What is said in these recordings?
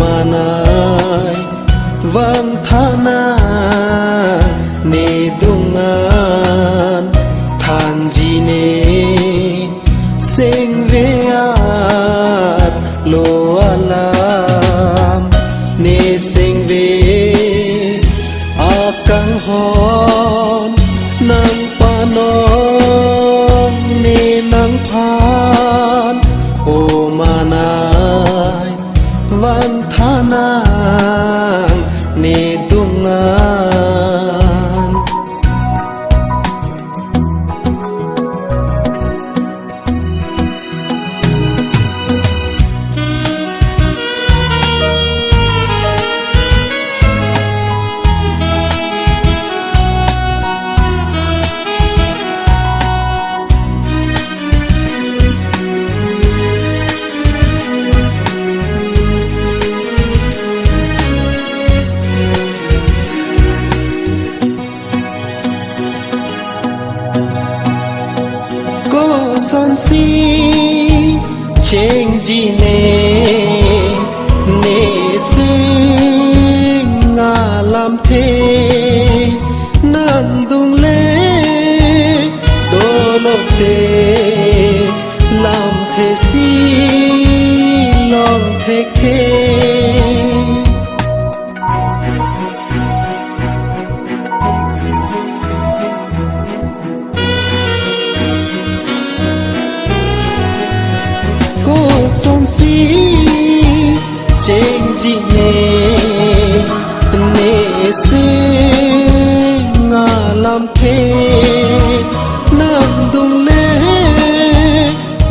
manai vang thana ne dungan than jine seng veat lo alam ne seng ve akang hon nang panom ne nang phan o manai van thanang ne dungan son si cheng ji ne se nga lam the nang dung le do lo te lam the si long the ke son si cheng ji ne se nga lam the nang dung le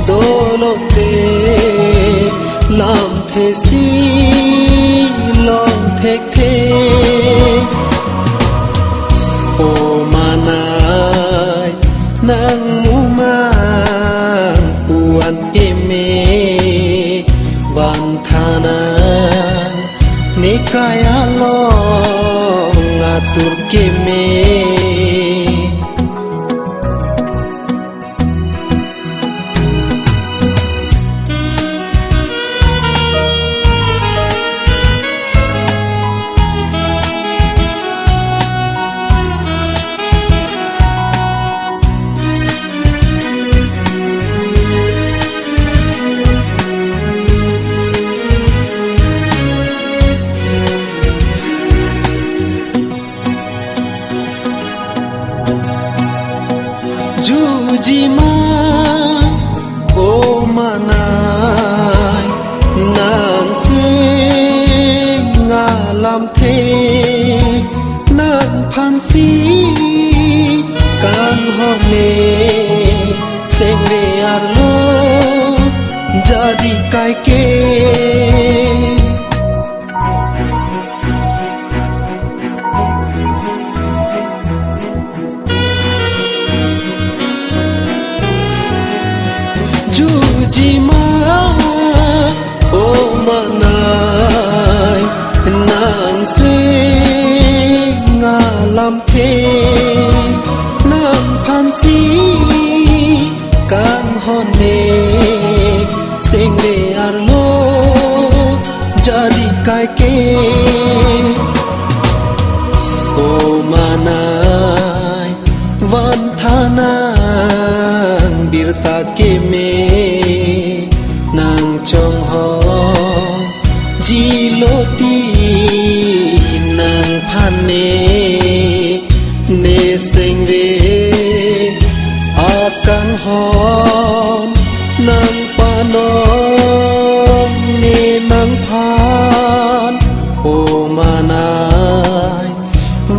do lo te lam the si long the the o manai nang mu mang uan eme van thana nikaya lo ngatur keme Jujima o manai nang se nga lam the nang phan si kan hone seng ve ar lo jadi kai ke Jujima o manai nang se nga lam the nang phan si kan hone seng ve ar lo jadi kai ke o manai van thanang birta ke me nang chong ho ji lo ti nang phan ne seng ve akang hon nang panom ne nang phan o manai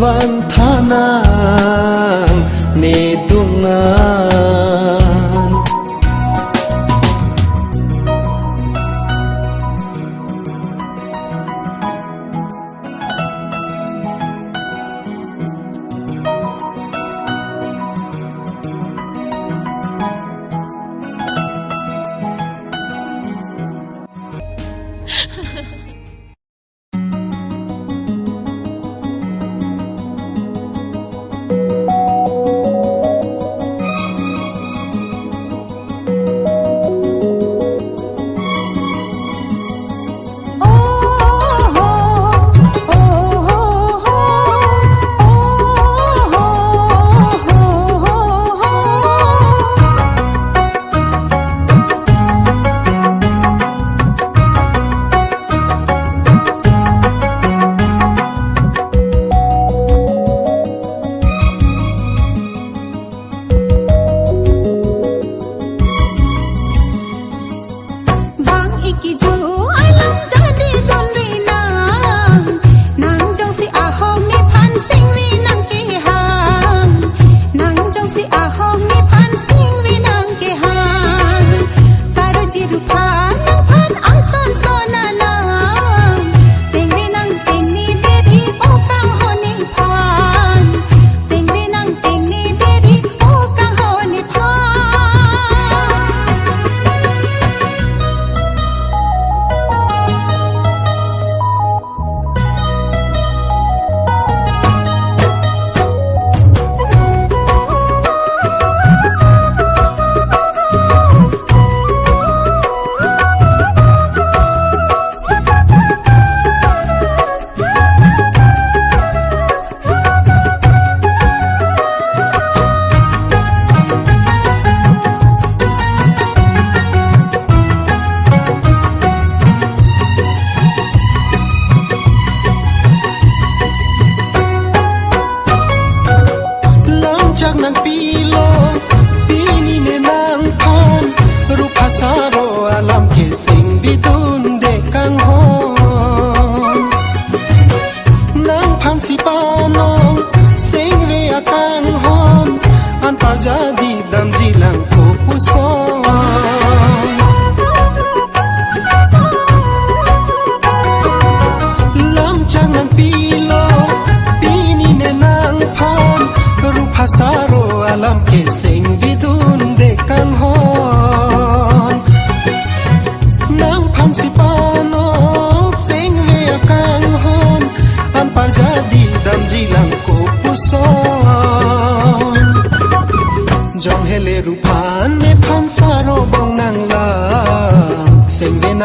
van thanang ne dungan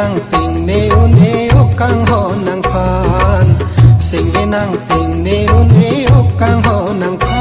nang ting ne un e o kang ho nang phan sing ve nang ting ne un e o kang ho nang phan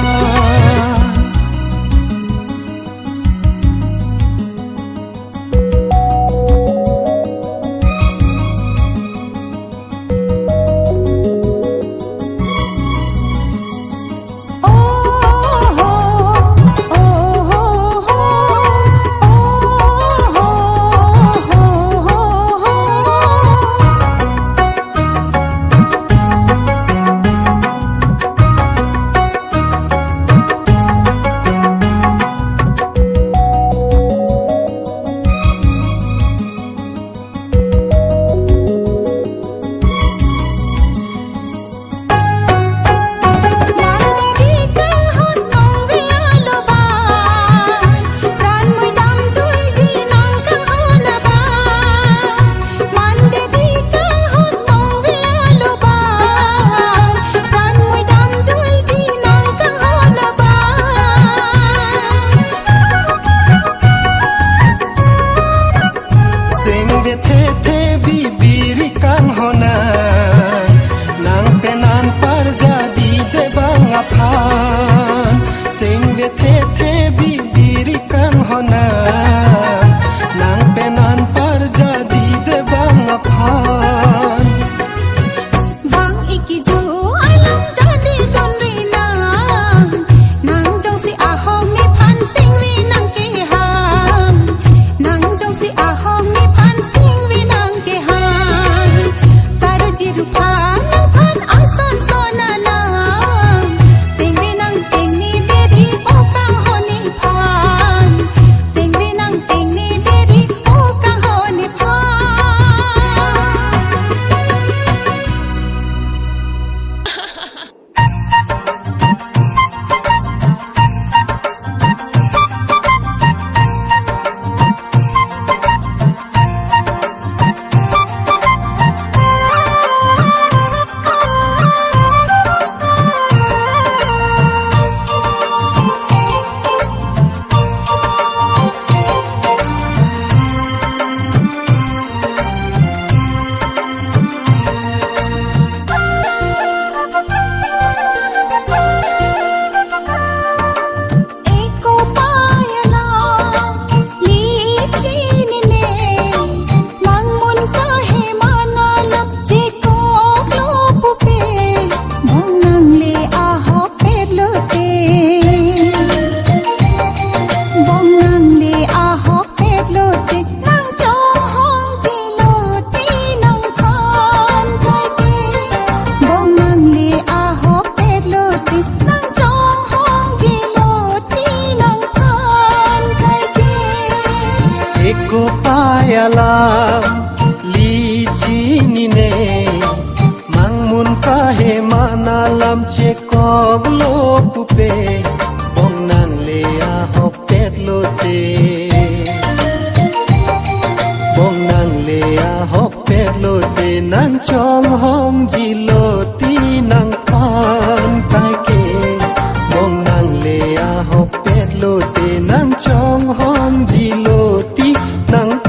Nang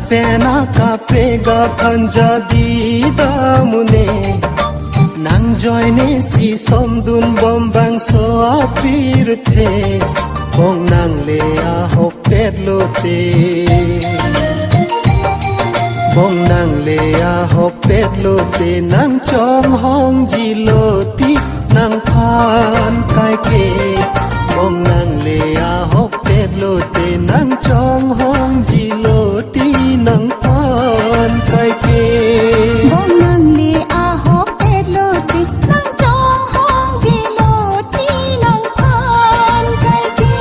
pena ka prega phanja di da mune nang joine si somdun bombang so apir the bong nang le a hok pet lo te bong nang le a hok pet lo te nang chom hong ji lo ti nang phan kai ke bong nang le a hok pet lo te nang chom hong ji lo ti nang phan kai ke bong nang le a hok pet lo ti nang chom hong ji lo ti nang phan kai ke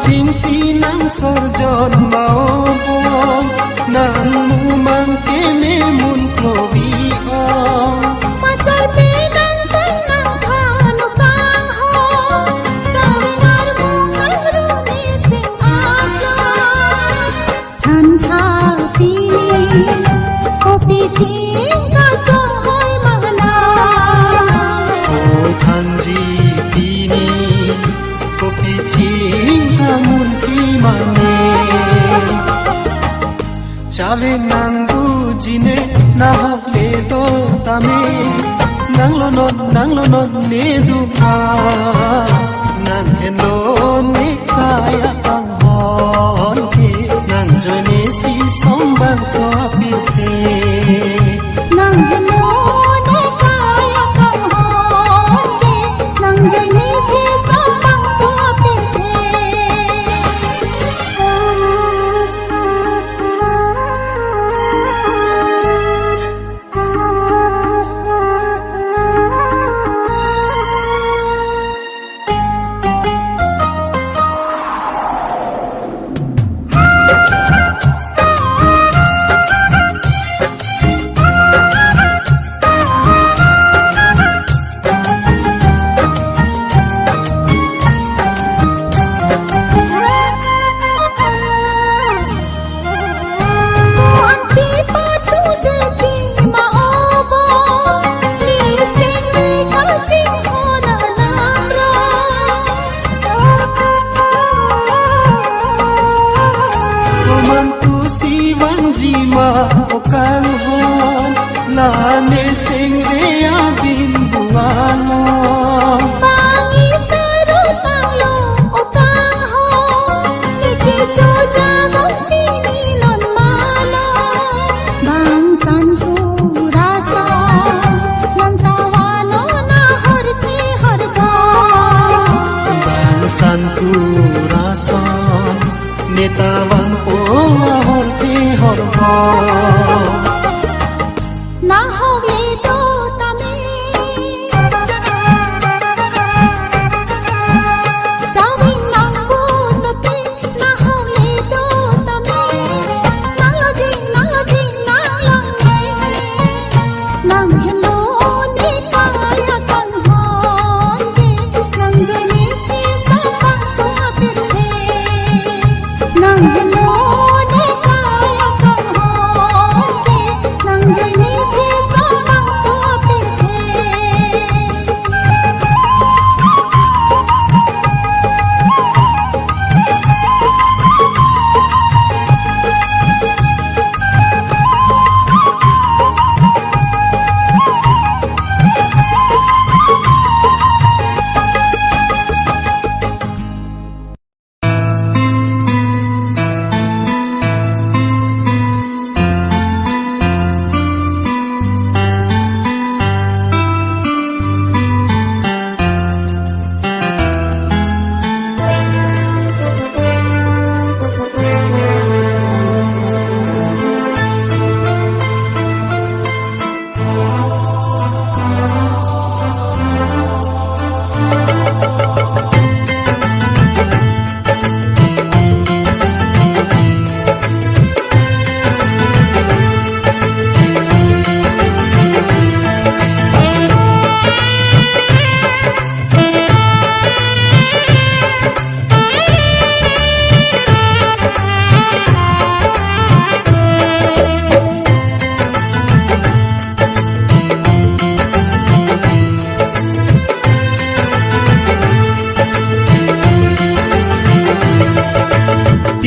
Ching si nang sorjon mau bong nan mu mang ke me mun provi ong pacar pe nang tang nang thanu kang ho chawi ngar mung nang ru ni sing aja than tha ti kopi ching ka chong hoi mahna oi than ji ti ni kopi ching mun ki mane chave nang bu jine na hok le do tame nang lo non ne du pa nang hen lo ne kaya kang hon ke nang joy ne si song bang so pi the nang hello ne kaya kang hon ke nang joy ni si song bang so pi kang hon la ne sing re a bim bualo Pangi saru tang lo o kang ho Niki cho jagong pini non malo Bang san pu rasa Nan tawano na harti harba bang san tu rason netawang po horti horbo Na hogle do tame Chawin nang bunuti Na hogle do tame Nang lo jing nang lang ye Nang hello ni kaya kan hon de Nang joy ni si sa pang sa pir the Nang hello ni kaya kan hon de Nang joy ni si sa pang sa pir the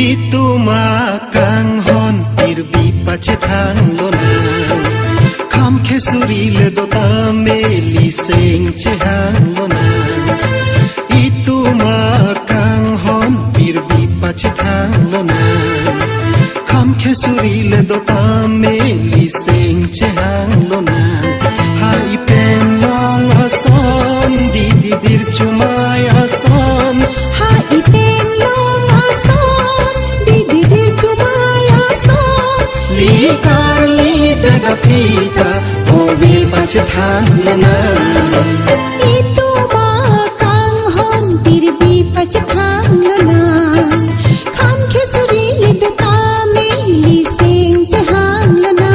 Itu makang hon irbi pache thang lonang Kham khesuri le do tameli sing che hang lonang Itu makang hon irbi pache thang lonang Kham khesuri le do tameli sing che hang lonang Hai pen long hason di dir chumai hason Ha iten long ason Didi dir chumaya son Li kar li daga pita Ovi pache than lonang Itu makang hon pirbi pachkhang lana Kham khesuri lidta meli sing chahang lana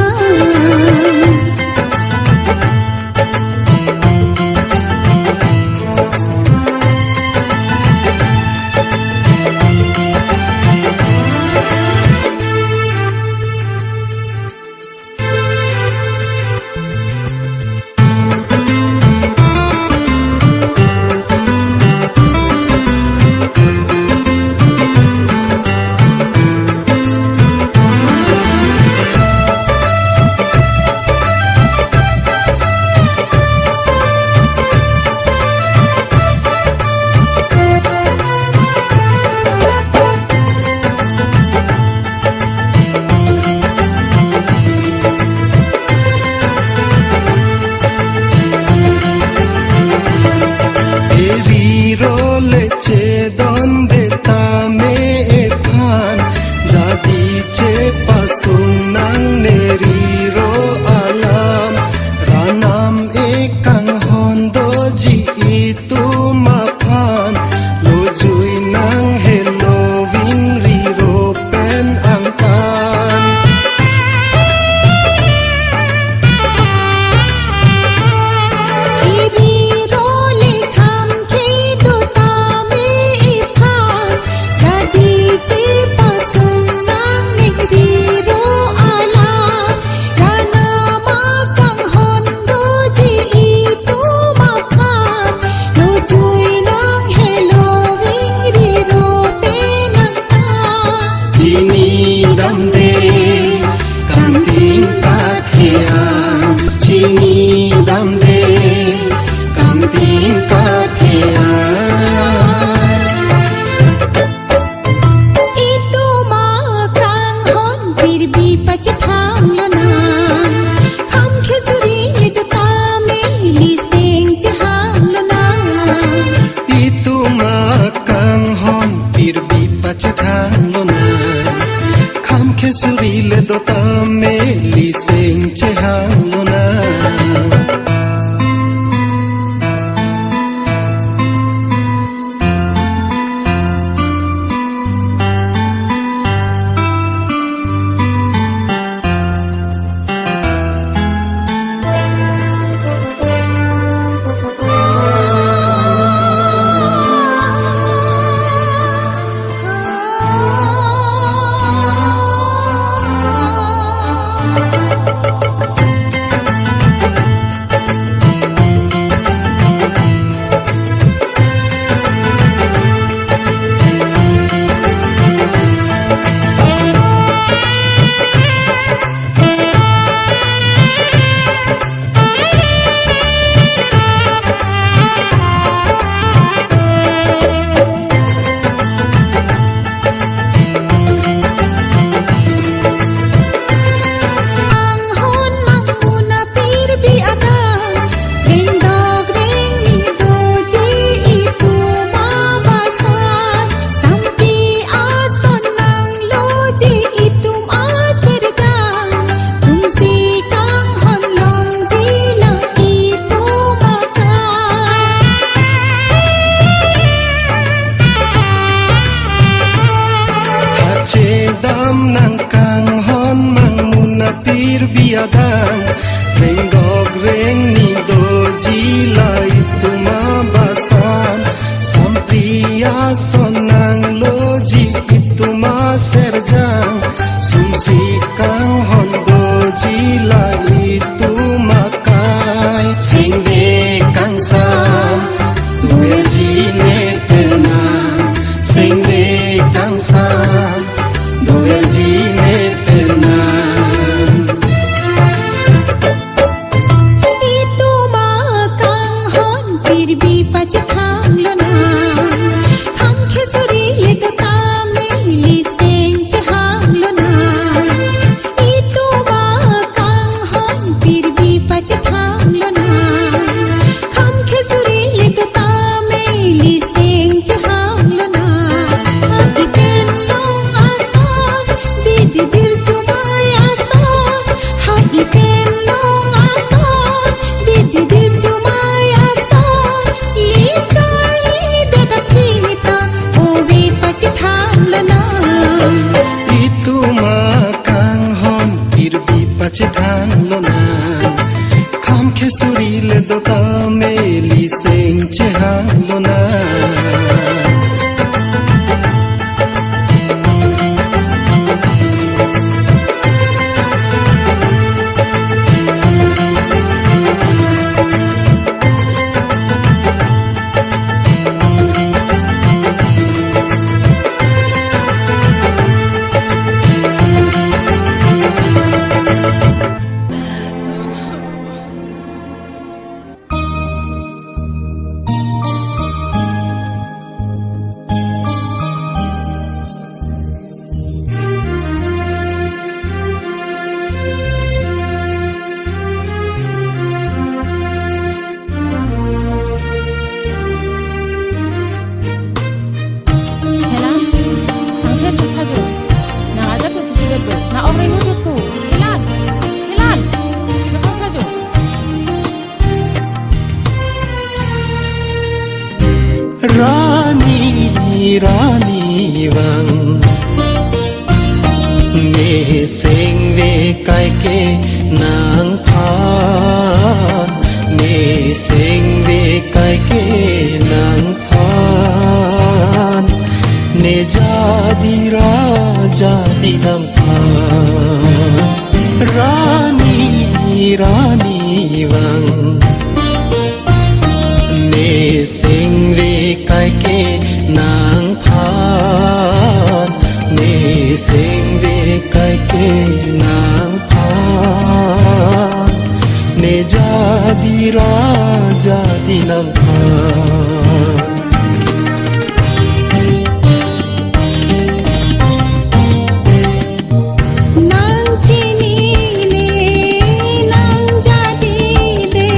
do tame li sing che hang lo na pir biadang reng dog reng ni do jilai tuma basan sampria sonang loji ituma serjang sumsi kang hon do jilai tuma kai singbe kang sam duer jine pena singbe kang sam duer jine pena Pachithan lona kham khesuri le do ta meli sing che hang lona Rani vang ne sing ve kai ke nang phan ne sing ve kai ke nang phan ne jadi raja di nam phan Rani vang ne sing ve kai ke nang phan ne sing ve kai ke nang phan ne jadi raja di nam phan nang chini ne nang jadi de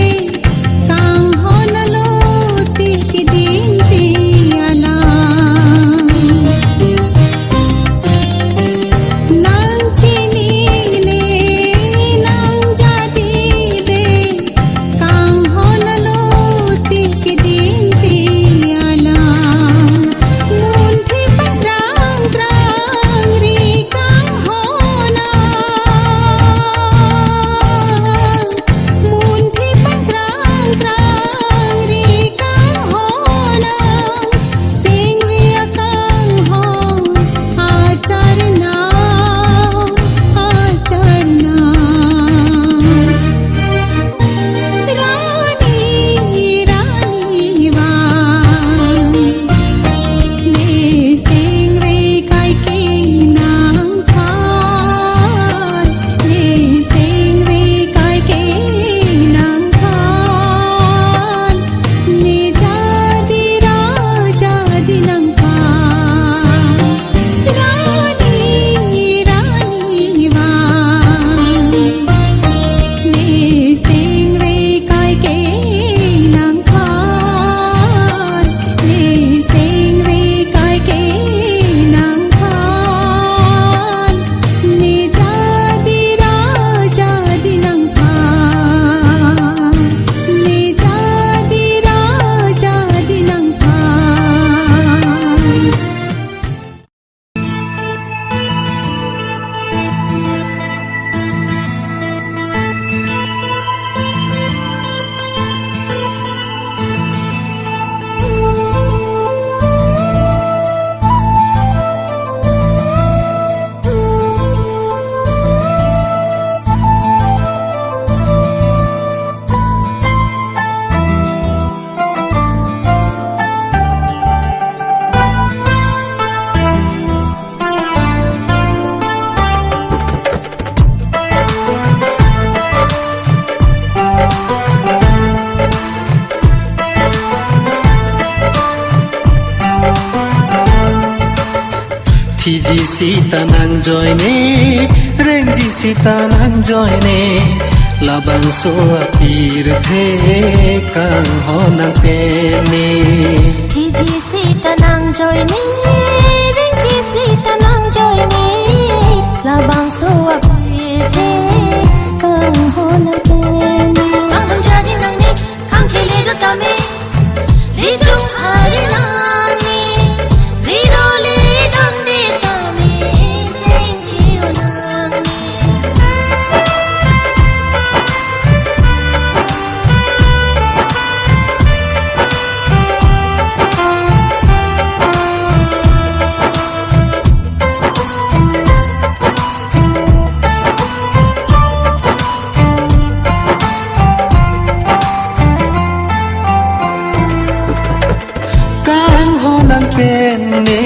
Thì gì si ta nang joy ne reng gì si ta nang joy ne là bằng số apir thế càng ho nang pe ne Thì gì si ta nang joy ne reng gì si ta nang joy ne là bằng số apir thế càng ho nang pe ne ang hang jadi nang ne khang khele do ta me li chung hari nang ne ri do le dang de ta me sing chiu nang ne nang pen ne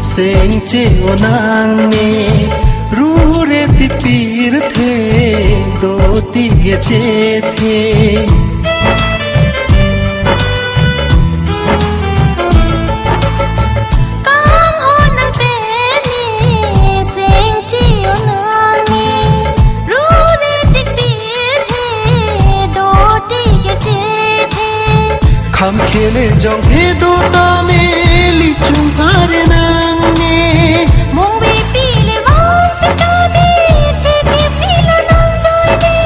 seng che o nang ne ru re ti pir the do ti ge che the Kang ho nang pe ne seng chi o nang ne ru re ti pir the do ti ge che the kham khele jong he do ta me li chung hare nang ne mong bi pi le wang se ta bi the thi chi la nang joy ne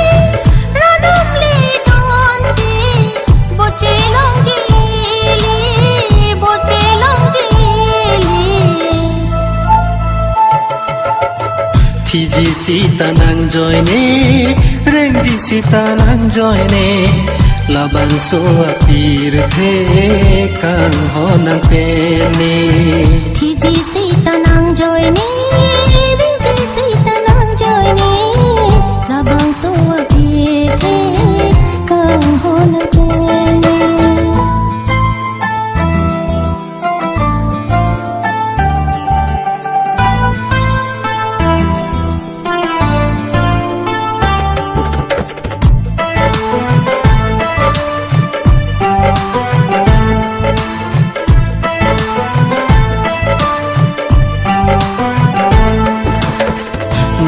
ra nam le don ti bo che long ji li bo che long ji li Thì gì si ta nang joy ne reng gì si ta nang joy ne là bằng số apir thế càng ho nang pe ne Thì gì si ta nang joy ne reng gì si ta nang joy ne là bằng số apir thế càng ho nang pe ne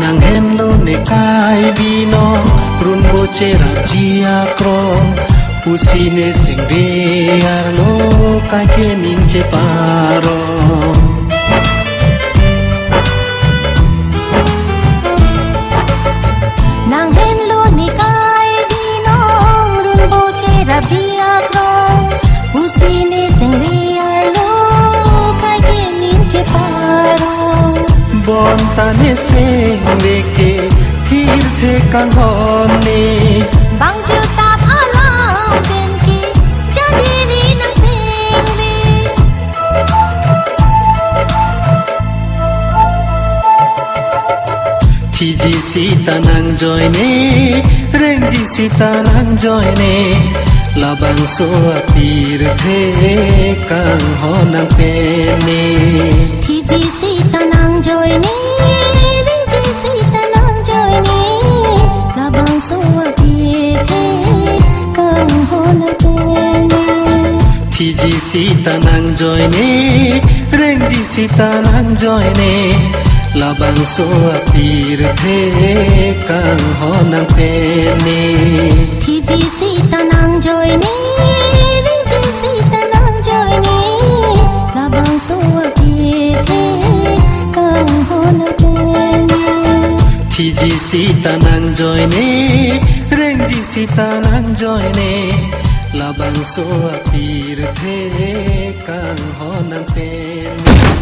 nang hen lo ne kai vino run bo che ra chia kro pusine sing ve ar lo kai ke ning che paro Nang hen lo ni kai di nong run bo che rap dia kro usi ne sing ri ar lo kai ke nin che paro bon ta ne sing ve ke thir the kan hon ne bang chu ta pha lam ben ki jadi ni nang sing ri Thì gì si ta nang joy ne reng gì si ta nang joy ne là bằng số apir thế càng ho nang pe ne Thì gì si ta nang joy ne reng ji si ta nang joy ne là bang số apir thế càng ho nang pe ne Thì gì si ta nang joy ne reng gì si ta nang joy ne là bằng số apir thế càng ho nang pe ne Thì gì si ta nang joy ne reng ji si ta nang joy ne là bang số apir thế càng ho nang pe ne Thì gì si ta nang joy ne reng gì si ta nang joy ne là bằng số apir thế càng ho nang pe ne